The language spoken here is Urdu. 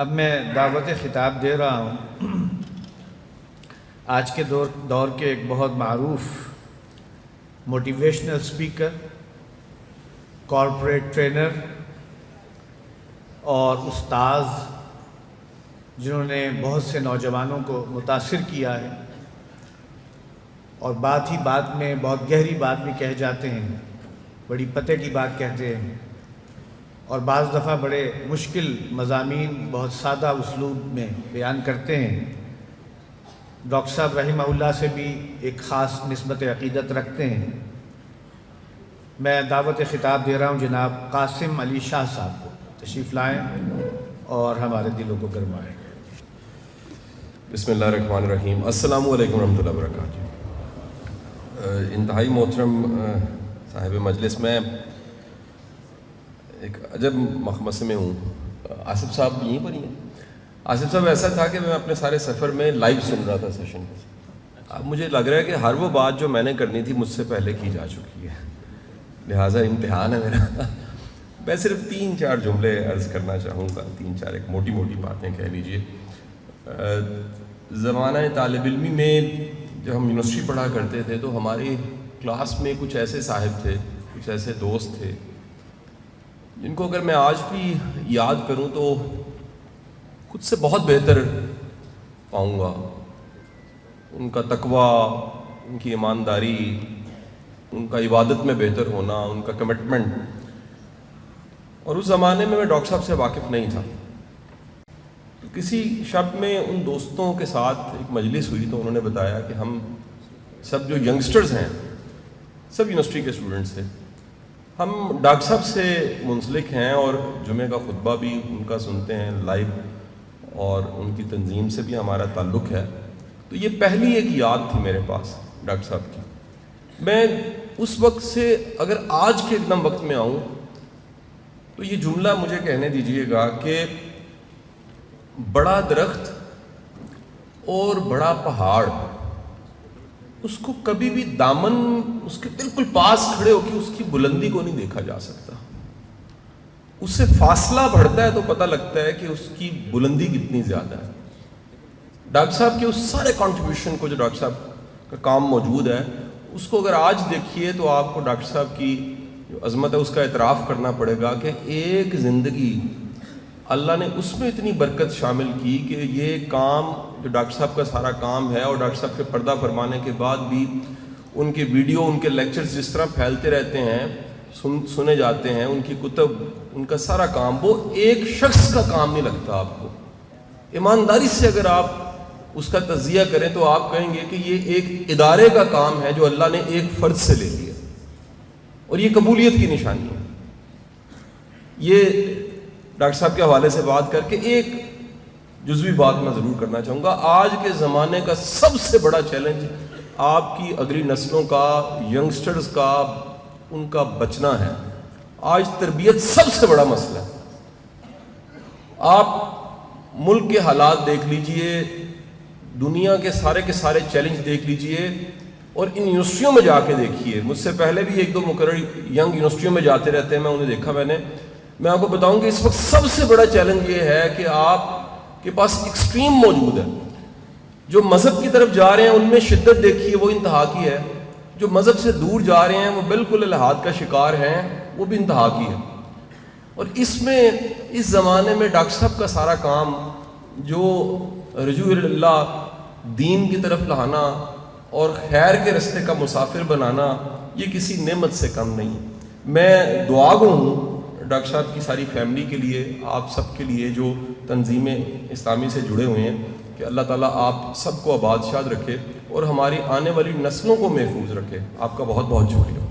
اب میں دعوت خطاب دے رہا ہوں آج کے دور کے ایک بہت معروف موٹیویشنل اسپیکر، کارپوریٹ ٹرینر اور استاذ، جنہوں نے بہت سے نوجوانوں کو متاثر کیا ہے اور بات ہی بات میں بہت گہری بات بھی کہہ جاتے ہیں، بڑی پتے کی بات کہتے ہیں اور بعض دفعہ بڑے مشکل مضامین بہت سادہ اسلوب میں بیان کرتے ہیں۔ ڈاکٹر صاحب رحمہ اللہ سے بھی ایک خاص نسبت عقیدت رکھتے ہیں۔ میں دعوت خطاب دے رہا ہوں جناب قاسم علی شاہ صاحب کو، تشریف لائیں اور ہمارے دلوں کو گرمائیں۔ بسم اللہ الرحمن الرحیم۔ السلام علیکم ورحمۃ اللہ وبرکاتہ۔ انتہائی محترم صاحب مجلس، میں ایک عجب مخمصے میں ہوں۔ آصف صاحب یہیں پر ہی ہیں؟ آصف صاحب ایسا تھا کہ میں اپنے سارے سفر میں لائیو سن رہا تھا سیشن۔ اب مجھے لگ رہا ہے کہ ہر وہ بات جو میں نے کرنی تھی مجھ سے پہلے کی جا چکی ہے، لہٰذا امتحان ہے میرا۔ میں صرف 3-4 جملے عرض کرنا چاہوں گا، 3-4 ایک موٹی باتیں کہہ لیجئے۔ زمانہ طالب علمی میں جب ہم یونیورسٹی پڑھا کرتے تھے تو ہماری کلاس میں کچھ ایسے صاحب تھے، کچھ ایسے دوست تھے جن کو اگر میں آج بھی یاد کروں تو خود سے بہت بہتر پاؤں گا۔ ان کا تقوی، ان کی ایمانداری، ان کا عبادت میں بہتر ہونا، ان کا کمٹمنٹ۔ اور اس زمانے میں ڈاکٹر صاحب سے واقف نہیں تھا۔ تو کسی شب میں ان دوستوں کے ساتھ ایک مجلس ہوئی تو انہوں نے بتایا کہ ہم سب جو ینگسٹرز ہیں، سب یونیورسٹی کے اسٹوڈنٹس تھے، ہم ڈاکٹر صاحب سے منسلک ہیں اور جمعہ کا خطبہ بھی ان کا سنتے ہیں لائیو، اور ان کی تنظیم سے بھی ہمارا تعلق ہے۔ تو یہ پہلی ایک یاد تھی میرے پاس ڈاکٹر صاحب کی۔ میں اس وقت سے اگر آج کے ایک دم وقت میں آؤں تو یہ جملہ مجھے کہنے دیجئے گا کہ بڑا درخت اور بڑا پہاڑ، اس کو کبھی بھی دامن اس کے بالکل پاس کھڑے ہو کے اس کی بلندی کو نہیں دیکھا جا سکتا۔ اس سے فاصلہ بڑھتا ہے تو پتہ لگتا ہے کہ اس کی بلندی کتنی زیادہ ہے۔ ڈاکٹر صاحب کے اس سارے کنٹریبیوشن کو جو ڈاکٹر صاحب کا کام موجود ہے، اس کو اگر آج دیکھیے تو آپ کو ڈاکٹر صاحب کی جو عظمت ہے اس کا اعتراف کرنا پڑے گا کہ ایک زندگی اللہ نے اس میں اتنی برکت شامل کی کہ یہ کام جو ڈاکٹر صاحب کا سارا کام ہے، اور ڈاکٹر صاحب کے پردہ فرمانے کے بعد بھی ان کے ویڈیو، ان کے لیکچرز جس طرح پھیلتے رہتے ہیں، سنے جاتے ہیں، ان کی کتب، ان کا سارا کام، وہ ایک شخص کا کام نہیں لگتا آپ کو۔ ایمانداری سے اگر آپ اس کا تجزیہ کریں تو آپ کہیں گے کہ یہ ایک ادارے کا کام ہے جو اللہ نے ایک فرد سے لے لیا، اور یہ قبولیت کی نشانی ہے۔ یہ ڈاکٹر صاحب کے حوالے سے بات کر کے ایک جزوی بات میں ضرور کرنا چاہوں گا۔ آج کے زمانے کا سب سے بڑا چیلنج آپ کی اگلی نسلوں کا، ینگسٹرز کا، ان کا بچنا ہے۔ آج تربیت سب سے بڑا مسئلہ ہے۔ آپ ملک کے حالات دیکھ لیجئے، دنیا کے سارے چیلنج دیکھ لیجئے، اور ان یونیورسٹیوں میں جا کے دیکھیے۔ مجھ سے پہلے بھی 1-2 مقرر ینگ یونیورسٹیوں میں جاتے رہتے ہیں، میں انہیں دیکھا۔ میں آپ کو بتاؤں کہ اس وقت سب سے بڑا چیلنج یہ ہے کہ آپ کے پاس ایکسٹریم موجود ہے۔ جو مذہب کی طرف جا رہے ہیں ان میں شدت دیکھیے، وہ انتہا کی ہے۔ جو مذہب سے دور جا رہے ہیں وہ بالکل الحاد کا شکار ہیں، وہ بھی انتہا کی ہے۔ اور اس زمانے میں ڈاکٹر صاحب کا سارا کام جو رجوع اللہ، دین کی طرف لانا اور خیر کے رستے کا مسافر بنانا، یہ کسی نعمت سے کم نہیں۔ میں دعا گو ہوں ڈاکٹر صاحب کی ساری فیملی کے لیے، آپ سب کے لیے جو تنظیمیں اسلامی سے جڑے ہوئے ہیں، کہ اللہ تعالیٰ آپ سب کو آباد شاد رکھے اور ہماری آنے والی نسلوں کو محفوظ رکھے۔ آپ کا بہت بہت شکریہ۔